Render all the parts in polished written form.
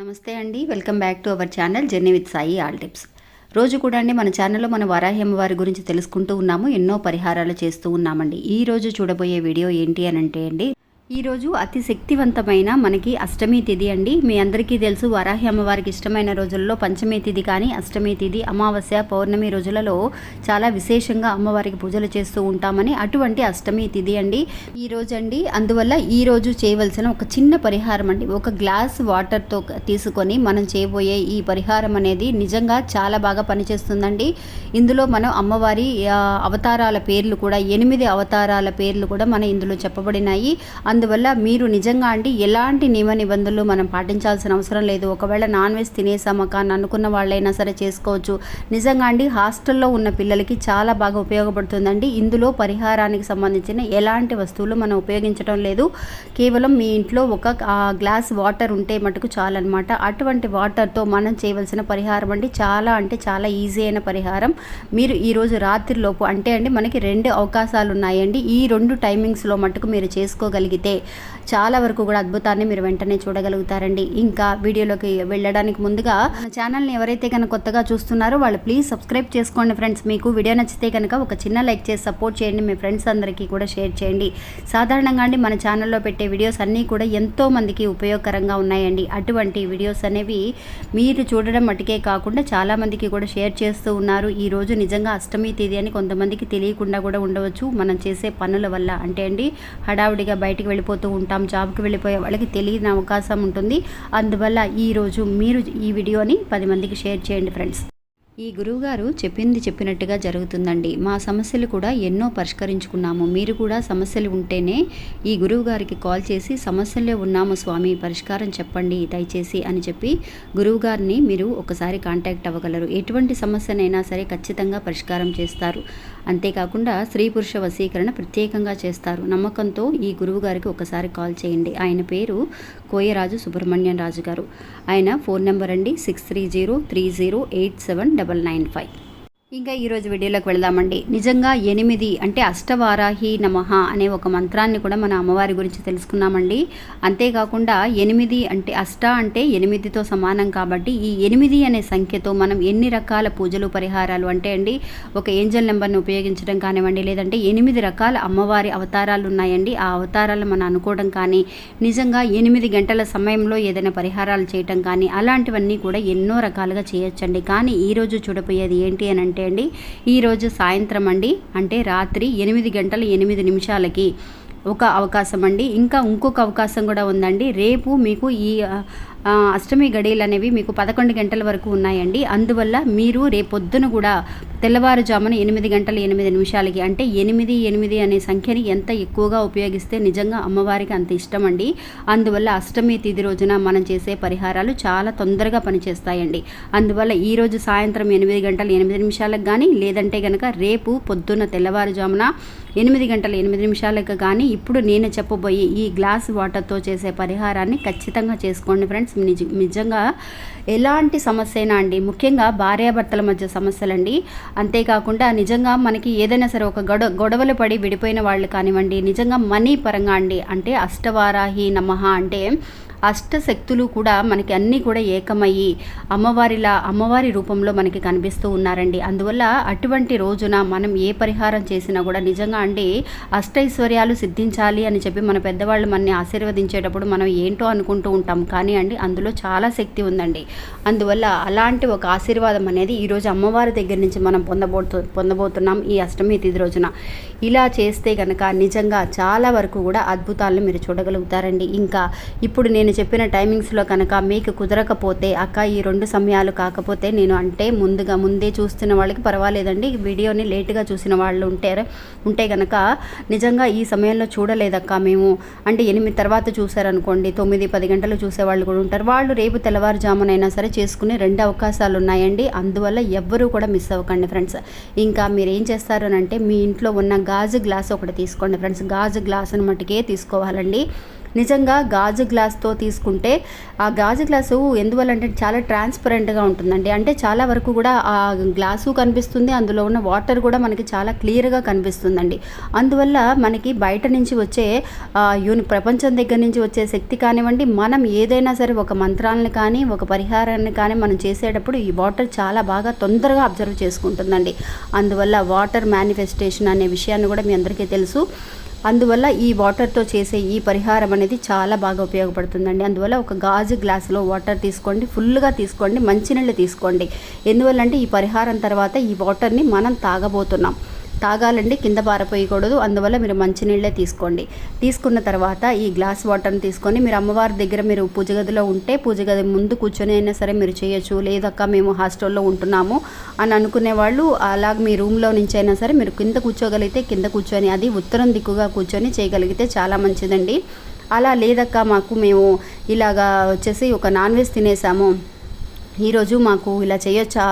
నమస్తే అండి, welcome back to our channel journey with Sai all tips. రోజు కూడా అండి మన ఛానల్లో మన వారాహి అమ్మవారి గురించి తెలుసుకుంటూ ఉన్నాము, ఎన్నో పరిహారాలు చేస్తూ ఉన్నామండి. ఈ రోజు చూడబోయే వీడియో ఏంటి అని అంటే అండి, ఈరోజు అతి శక్తివంతమైన మనకి అష్టమి తిథి అండి. మీ అందరికీ తెలుసు, వరాహి అమ్మవారికి ఇష్టమైన రోజుల్లో పంచమి తిథి కానీ అష్టమి తిథి, అమావాస్య, పౌర్ణమి రోజులలో చాలా విశేషంగా అమ్మవారికి పూజలు చేస్తూ ఉంటామని. అటువంటి అష్టమి తిథి అండి ఈ రోజు అండి. అందువల్ల ఈ రోజు చేయవలసిన ఒక చిన్న పరిహారం అండి, ఒక గ్లాస్ వాటర్తో తీసుకొని మనం చేయబోయే ఈ పరిహారం అనేది నిజంగా చాలా బాగా పనిచేస్తుందండి. ఇందులో మనం అమ్మవారి అవతారాల పేర్లు కూడా 8 అవతారాల పేర్లు కూడా మన ఇందులో చెప్పబడినాయి. అందువల్ల మీరు నిజంగా అండి ఎలాంటి నియమ నిబంధనలు మనం పాటించాల్సిన అవసరం లేదు. ఒకవేళ నాన్ వెజ్ తినేసామా కానీ అనుకున్న వాళ్ళైనా సరే చేసుకోవచ్చు. నిజంగా అండి హాస్టల్లో ఉన్న పిల్లలకి చాలా బాగా ఉపయోగపడుతుందండి. ఇందులో పరిహారానికి సంబంధించిన ఎలాంటి వస్తువులు మనం ఉపయోగించడం లేదు. కేవలం మీ ఇంట్లో ఒక గ్లాస్ వాటర్ ఉంటే మటుకు చాలన్నమాట. అటువంటి వాటర్తో మనం చేయవలసిన పరిహారం అండి చాలా అంటే చాలా ఈజీ అయిన పరిహారం. మీరు ఈరోజు రాత్రిలోపు అంటే అండి మనకి 2 అవకాశాలు ఉన్నాయండి. ఈ 2 టైమింగ్స్లో మటుకు మీరు చేసుకోగలిగితే చాలా వరకు కూడా అద్భుతాన్ని మీరు వెంటనే చూడగలుగుతారండి. ఇంకా వీడియోలోకి వెళ్ళడానికి ముందుగా మన ఛానల్ని ఎవరైతే కనుక కొత్తగా చూస్తున్నారో వాళ్ళు ప్లీజ్ సబ్స్క్రైబ్ చేసుకోండి ఫ్రెండ్స్. మీకు వీడియో నచ్చితే కనుక ఒక చిన్న లైక్ చేసి సపోర్ట్ చేయండి. మీ ఫ్రెండ్స్ అందరికీ కూడా షేర్ చేయండి. సాధారణంగా అండి మన ఛానల్లో పెట్టే వీడియోస్ అన్నీ కూడా ఎంతో మందికి ఉపయోగకరంగా ఉన్నాయండి. అటువంటి వీడియోస్ అనేవి మీరు చూడడం మటుకే కాకుండా చాలామందికి కూడా షేర్ చేస్తూ ఉన్నారు. ఈరోజు నిజంగా అష్టమి తేదీ అని కొంతమందికి తెలియకుండా కూడా ఉండవచ్చు, మనం చేసే పనుల వల్ల. అంటే అండి హడావుడిగా బయటికి వెళ్ళిపోతూ ఉంటాం, జాబ్కి వెళ్ళిపోయే వాళ్ళకి తెలియని అవకాశం ఉంటుంది. అందువల్ల ఈరోజు మీరు ఈ వీడియోని 10 మందికి షేర్ చేయండి ఫ్రెండ్స్. ఈ గురువుగారు చెప్పినట్టుగా జరుగుతుందండి. మా సమస్యలు కూడా ఎన్నో పరిష్కరించుకున్నాము. మీరు కూడా సమస్యలు ఉంటేనే ఈ గురువుగారికి కాల్ చేసి సమస్యల్లో ఉన్నాము స్వామి, పరిష్కారం చెప్పండి దయచేసి అని చెప్పి గురువుగారిని మీరు ఒకసారి కాంటాక్ట్ అవ్వగలరు. ఎటువంటి సమస్యనైనా సరే ఖచ్చితంగా పరిష్కారం చేస్తారు. అంతేకాకుండా స్త్రీ పురుష వశీకరణ ప్రత్యేకంగా చేస్తారు. నమ్మకంతో ఈ గురువుగారికి ఒకసారి కాల్ చేయండి. ఆయన పేరు కోయరాజు సుబ్రహ్మణ్యం రాజు గారు. ఆయన ఫోన్ నెంబర్ అండి 6303087995. ఇంకా ఈరోజు వీడియోలోకి వెళదామండి. నిజంగా 8 అంటే అష్టవారాహి నమః అనే ఒక మంత్రాన్ని కూడా మన అమ్మవారి గురించి తెలుసుకున్నామండి. అంతేకాకుండా 8 అంటే అష్ట అంటే 8తో సమానం కాబట్టి ఈ 8 అనే సంఖ్యతో మనం ఎన్ని రకాల పూజలు పరిహారాలు అంటే అండి ఒక ఏంజల్ నెంబర్ని ఉపయోగించడం కానివ్వండి, లేదంటే 8 రకాల అమ్మవారి అవతారాలు ఉన్నాయండి. ఆ అవతారాలు మనం అనుకోవడం కానీ, నిజంగా 8 గంటల సమయంలో ఏదైనా పరిహారాలు చేయటం కానీ అలాంటివన్నీ కూడా ఎన్నో రకాలుగా చేయొచ్చండి. కానీ ఈరోజు చూడబోయేది ఏంటి అని అంటే అండి, ఈరోజు సాయంత్రం అండి అంటే రాత్రి 8 గంటల 8 నిమిషాలకి ఒక అవకాశం అండి. ఇంకా ఇంకొక అవకాశం కూడా ఉందండి. రేపు మీకు ఈ అష్టమి గడియలు అనేవి మీకు 11 గంటల వరకు ఉన్నాయండి. అందువల్ల మీరు రేపొద్దున కూడా తెల్లవారుజామున 8 గంటల 8 నిమిషాలకి అంటే 8 అనే సంఖ్యని ఎంత ఎక్కువగా ఉపయోగిస్తే నిజంగా అమ్మవారికి అంత ఇష్టం అండి. అందువల్ల అష్టమి తిథి రోజున మనం చేసే పరిహారాలు చాలా తొందరగా పనిచేస్తాయండి. అందువల్ల ఈరోజు సాయంత్రం 8 గంటల 8 నిమిషాలకు కానీ, లేదంటే కనుక రేపు పొద్దున్న తెల్లవారుజామున 8 గంటల 8 నిమిషాలకు కానీ ఇప్పుడు నేను చెప్పబోయే ఈ గ్లాస్ వాటర్తో చేసే పరిహారాన్ని ఖచ్చితంగా చేసుకోండి ఫ్రెండ్స్. నిజంగా ఎలాంటి సమస్య అయినా అండి, ముఖ్యంగా భార్యాభర్తల మధ్య సమస్యలండి. అంతేకాకుండా నిజంగా మనకి ఏదైనా సరే ఒక గొడవలు పడి విడిపోయిన వాళ్ళు కానివ్వండి, నిజంగా మనీ పరంగా అండి అంటే అష్టవారాహి నమః అంటే అష్టశక్తులు కూడా మనకి అన్నీ కూడా ఏకమయ్యి అమ్మవారి రూపంలో మనకి కనిపిస్తూ ఉన్నారండి. అందువల్ల అటువంటి రోజున మనం ఏ పరిహారం చేసినా కూడా నిజంగా అండి అష్టైశ్వర్యాలు సిద్ధించాలి అని చెప్పి మన పెద్దవాళ్ళు మనని ఆశీర్వదించేటప్పుడు మనం ఏంటో అనుకుంటూ ఉంటాం, కానీ అండి అందులో చాలా శక్తి ఉందండి. అందువల్ల అలాంటి ఒక ఆశీర్వాదం అనేది ఈరోజు అమ్మవారి దగ్గర నుంచి మనం పొందబోతున్నాం ఈ అష్టమి తిథి రోజున. ఇలా చేస్తే కనుక నిజంగా చాలా వరకు కూడా అద్భుతాలను మీరు చూడగలుగుతారండి. ఇంకా ఇప్పుడు నేను చెప్పిన టైమింగ్స్లో కనుక మీకు కుదరకపోతే, అక్క ఈ 2 సమయాలు కాకపోతే నేను అంటే ముందే చూస్తున్న వాళ్ళకి పర్వాలేదండి, వీడియోని లేటుగా చూసిన వాళ్ళు ఉంటే కనుక నిజంగా ఈ సమయంలో చూడలేదక్క మేము అంటే 8 తర్వాత చూసారనుకోండి, 9-10 గంటలు చూసేవాళ్ళు కూడా ఉంటారు. వాళ్ళు రేపు తెల్లవారుజామునైనా సరే చేసుకునే 2 అవకాశాలు ఉన్నాయండి. అందువల్ల ఎవ్వరూ కూడా మిస్ అవ్వకండి ఫ్రెండ్స్. ఇంకా మీరు ఏం చేస్తారు అంటే మీ ఇంట్లో ఉన్న గాజు గ్లాస్ ఒకటి తీసుకోండి ఫ్రెండ్స్. గాజు గ్లాసును మట్టుకే తీసుకోవాలండి. నిజంగా గాజు గ్లాస్తో తీసుకుంటే ఆ గాజు గ్లాసు ఎందువల్లంటే చాలా ట్రాన్స్పరెంట్గా ఉంటుందండి. అంటే చాలా వరకు కూడా ఆ గ్లాసు కనిపిస్తుంది, అందులో ఉన్న వాటర్ కూడా మనకి చాలా క్లియర్గా కనిపిస్తుందండి. అందువల్ల మనకి బయట నుంచి వచ్చే ప్రపంచం దగ్గర నుంచి వచ్చే శక్తి కానివ్వండి, మనం ఏదైనా సరే ఒక మంత్రాలను కానీ ఒక పరిహారాన్ని కానీ మనం చేసేటప్పుడు ఈ వాటర్ చాలా బాగా తొందరగా అబ్జర్వ్ చేసుకుంటుందండి. అందువల్ల వాటర్ మేనిఫెస్టేషన్ అనే విషయాన్ని కూడా మీ అందరికీ తెలుసు. అందువల్ల ఈ వాటర్తో చేసే ఈ పరిహారం అనేది చాలా బాగా ఉపయోగపడుతుందండి. అందువల్ల ఒక గాజు గ్లాసులో వాటర్ తీసుకోండి, ఫుల్గా తీసుకోండి, మంచినీళ్ళు తీసుకోండి. ఎందువల్లంటే ఈ పరిహారం తర్వాత ఈ వాటర్ని మనం తాగాలండి, కింద పారపోయకూడదు. అందువల్ల మీరు మంచినీళ్ళే తీసుకోండి. తీసుకున్న తర్వాత ఈ గ్లాస్ వాటర్ని తీసుకొని మీరు అమ్మవారి దగ్గర, మీరు పూజ గదిలో ఉంటే పూజ గది ముందు కూర్చొని అయినా సరే మీరు చేయొచ్చు. లేదక్క మేము హాస్టల్లో ఉంటున్నాము అని అనుకునే వాళ్ళు అలాగ మీ రూమ్లో నుంచి అయినా సరే మీరు కింద కూర్చోగలిగితే కింద కూర్చొని, అది ఉత్తరం దిక్కుగా కూర్చొని చేయగలిగితే చాలా మంచిదండి. అలా లేదక్క మేము ఇలాగా వచ్చేసి ఒక నాన్ వెజ్ తినేసాము, ఈరోజు మాకు ఇలా చేయొచ్చా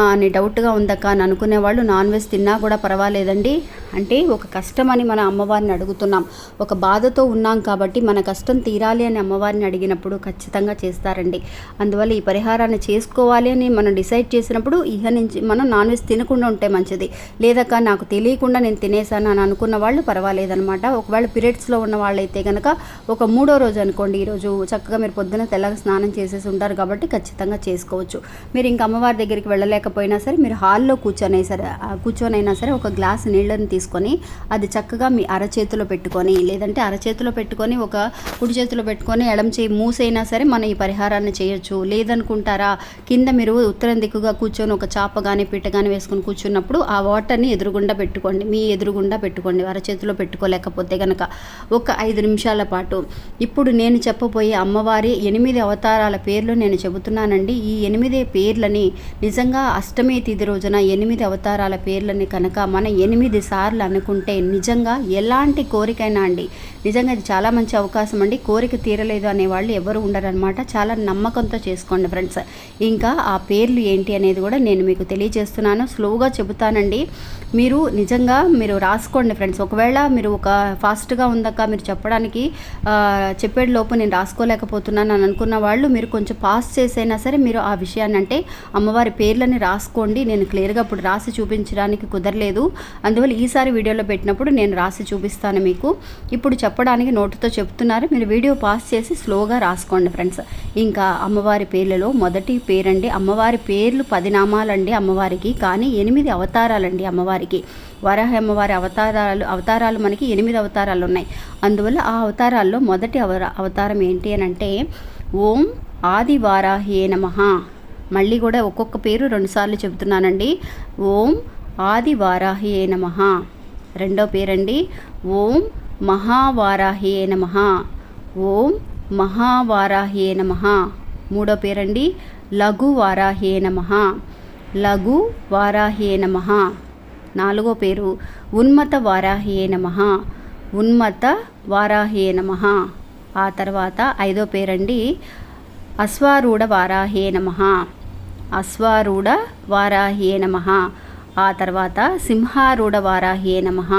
అని డౌట్గా ఉందక్క అని అనుకునే వాళ్ళు నాన్ వెజ్ తిన్నా కూడా పర్వాలేదండి. అంటే ఒక కష్టమని మన అమ్మవారిని అడుగుతున్నాం, ఒక బాధతో ఉన్నాం కాబట్టి మన కష్టం తీరాలి అని అమ్మవారిని అడిగినప్పుడు ఖచ్చితంగా చేస్తారండి. అందువల్ల ఈ పరిహారాన్ని చేసుకోవాలి అని మనం డిసైడ్ చేసినప్పుడు ఇహ నుంచి మనం నాన్ వెజ్ తినకుండా ఉంటే మంచిది. లేదక్క నాకు తెలియకుండా నేను తినేసాను అని అనుకున్న వాళ్ళు పర్వాలేదనమాట. ఒకవేళ పీరియడ్స్లో ఉన్న వాళ్ళైతే కనుక ఒక 3వ రోజు అనుకోండి, ఈరోజు చక్కగా మీరు పొద్దున తెల్లగా స్నానం చేసేసి ఉంటారు కాబట్టి ఖచ్చితంగా చేసుకోవచ్చు. మీరు ఇంకా అమ్మవారి దగ్గరికి వెళ్ళలేకపోయినా సరే మీరు హాల్లో కూర్చొనైనా సరే ఒక గ్లాస్ నీళ్ళని తీసుకొని అది చక్కగా మీ అరచేతిలో పెట్టుకొని, లేదంటే అరచేతిలో పెట్టుకొని ఒక కుడి చేతిలో పెట్టుకొని ఎడమ చేయి మూసైనా సరే మనం ఈ పరిహారాన్ని చేయొచ్చు. లేదనుకుంటారా, కింద మీరు ఉత్తరం దిక్కుగా కూర్చొని ఒక చాప కానీ పిట్ట కానీ వేసుకొని కూర్చున్నప్పుడు ఆ వాటర్ని ఎదురుగుండా పెట్టుకోండి, మీ ఎదురుగుండా పెట్టుకోండి. అరచేతిలో పెట్టుకోలేకపోతే కనుక ఒక 5 నిమిషాల పాటు ఇప్పుడు నేను చెప్పబోయే అమ్మవారి 8 అవతారాల పేర్లు నేను చెబుతున్నానండి. ఈ 8 పేర్లని నిజంగా అష్టమి తిథి రోజున 8 అవతారాల పేర్లని కనుక మనం 8 సార్లు అనుకుంటే నిజంగా ఎలాంటి కోరికైనా అండి, నిజంగా ఇది చాలా మంచి అవకాశం అండి. కోరిక తీరలేదు అనేవాళ్ళు ఎవరు ఉండరనమాట. చాలా నమ్మకంతో చేసుకోండి ఫ్రెండ్స్. ఇంకా ఆ పేర్లు ఏంటి అనేది కూడా నేను మీకు తెలియజేస్తున్నాను, స్లోగా చెబుతానండి. మీరు నిజంగా మీరు రాసుకోండి ఫ్రెండ్స్. ఒకవేళ మీరు ఒక ఫాస్ట్గా ఉందక్క మీరు చెప్పడానికి చెప్పేటి లోపు నేను రాసుకోలేకపోతున్నాను అని అనుకున్న వాళ్ళు మీరు కొంచెం పాస్ చేసైనా సరే మీరు ఆ విషయాన్ని, అంటే అమ్మవారి పేర్లని రాసుకోండి. నేను క్లియర్గా ఇప్పుడు రాసి చూపించడానికి కుదరలేదు, అందువల్ల ఈసారి వీడియోలో పెట్టినప్పుడు నేను రాసి చూపిస్తాను మీకు. ఇప్పుడు చెప్పడానికి నోటుతో చెప్తున్నారు, మీరు వీడియో పాస్ చేసి స్లోగా రాసుకోండి ఫ్రెండ్స్. ఇంకా అమ్మవారి పేర్లలో మొదటి పేరండి, అమ్మవారి పేర్లు 10 నామాలండి అమ్మవారికి, కానీ 8 అవతారాలండి అమ్మవారికి. వరాహ అమ్మవారి అవతారాలు మనకి 8 అవతారాలు ఉన్నాయి. అందువల్ల ఆ అవతారాల్లో మొదటి అవతారం ఏంటి అని అంటే ఓం ఆదివారాహే నమః. మళ్ళీ కూడా ఒక్కొక్క పేరు 2 సార్లు చెబుతున్నానండి. ఓం ఆదివారాహే నమః. రెండో పేరండి ఓం మహావారాహే నమః. ఓం మహావారాహే నమః. మూడో పేరండి లఘువారాహే నమః. లఘువారాహే నమః. నాలుగో పేరు ఉన్మత వారాహే నమః. ఉన్మత వారాహే నమః. ఆ తర్వాత 5వ పేరండి అశ్వారూఢ వారాహే నమః. అశ్వారూఢ వారాహే నమః. ఆ తర్వాత సింహారూఢ వారాహే నమః.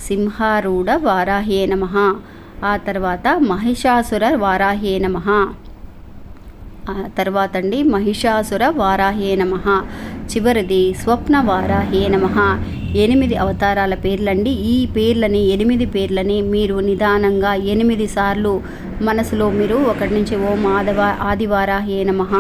సింహారూఢ వారాహే నమః. ఆ తర్వాత మహిషాసుర వారాహే నమః. ఆ తర్వాత అండి మహిషాసుర వారాహే నమః. చివరిది స్వప్న వారాహే నమః. 8 అవతారాల పేర్లండి. ఈ పేర్లని 8 పేర్లని మీరు నిదానంగా 8 సార్లు మనసులో మీరు ఒకటి నుంచి ఓం ఆదివారాహే నమః,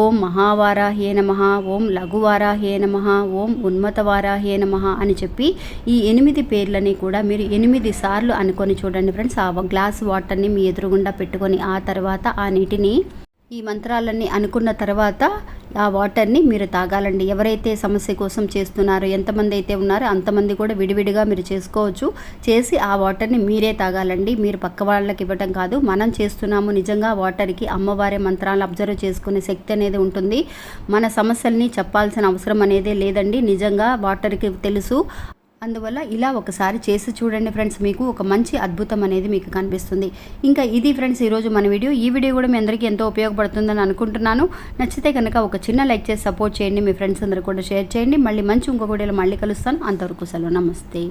ఓం మహావారాహే నమః, ఓం లఘువారాహే నమః, ఓం ఉన్మత వారాహే నమః అని చెప్పి ఈ 8 పేర్లని కూడా మీరు 8 సార్లు అనుకొని చూడండి ఫ్రెండ్స్. ఆ గ్లాస్ వాటర్ని మీ ఎదురుగుండా పెట్టుకొని ఆ తర్వాత ఆ నీటిని ఈ మంత్రాలన్నీ అనుకున్న తర్వాత ఆ వాటర్ని మీరు తాగాలండి. ఎవరైతే సమస్య కోసం చేస్తున్నారో, ఎంతమంది అయితే ఉన్నారో అంతమంది కూడా విడివిడిగా మీరు చేసుకోవచ్చు. చేసి ఆ వాటర్ని మీరే తాగాలండి. మీరు పక్క వాళ్ళకి ఇవ్వటం కాదు. మనం చేస్తున్నాము. నిజంగా వాటర్కి అమ్మవారి మంత్రాలు అబ్జర్వ్ చేసుకునే శక్తి అనేది ఉంటుంది. మన సమస్యల్ని చెప్పాల్సిన అవసరం అనేదే లేదండి. నిజంగా వాటర్కి తెలుసు. అందువల్ల ఇలా ఒకసారి చేసి చూడండి ఫ్రెండ్స్, మీకు ఒక మంచి అద్భుతం అనేది మీకు కనిపిస్తుంది. ఇంకా ఇది ఫ్రెండ్స్ ఈరోజు మన వీడియో. ఈ వీడియో కూడా మీ అందరికీ ఎంతో ఉపయోగపడుతుందని అనుకుంటున్నాను. నచ్చితే కనుక ఒక చిన్న లైక్ చేసి సపోర్ట్ చేయండి. మీ ఫ్రెండ్స్ అందరూ కూడా షేర్ చేయండి. మళ్ళీ మంచి ఇంకొక వీడియోలో మళ్ళీ కలుస్తాను. అంతవరకు సెలవు. నమస్తే.